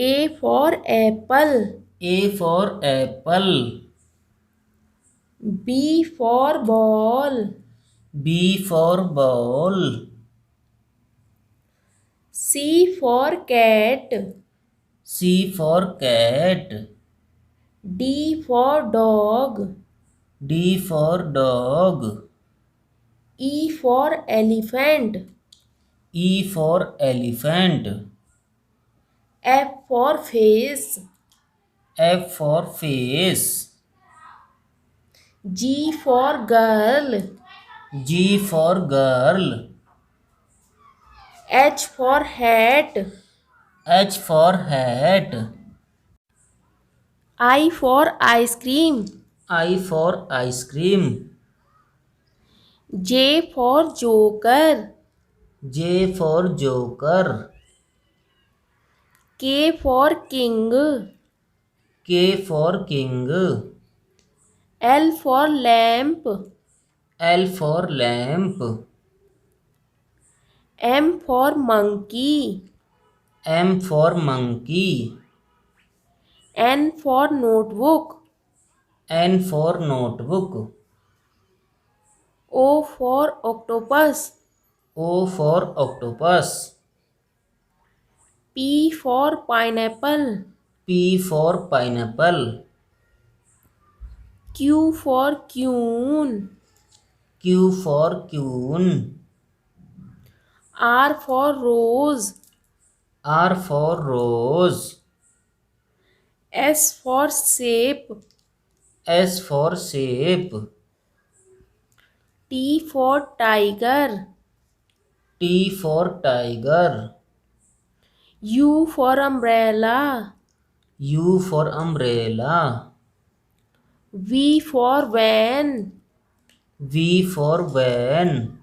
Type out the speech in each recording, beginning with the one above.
A for apple. A for apple. B for ball. B for ball. C for cat. C for cat. D for dog. D for dog. E for elephant. E for elephant. F for face. F for face. G for girl. G for girl. H for hat. H for hat. I for ice cream. I for ice cream. J for joker. J for joker. K for king. K for king. L for lamp. L for lamp. M for monkey. M for monkey. N for notebook. N for notebook. O for octopus. O for octopus. P for pineapple. P for pineapple. Q for queen. Q for queen. R for rose. R for rose. S for shape. S for shape. T for tiger. T for tiger. U for umbrella. U for umbrella. V for van. V for van.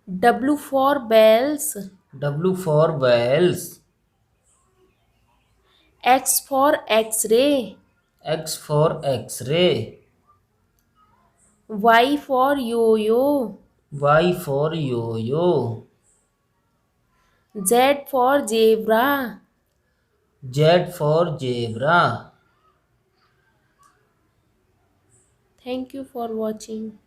W for bells. W for bells. X for x-ray. X for X-ray. Y for yo-yo. Y for yo-yo. Z for zebra. Z for zebra. Thank you for watching.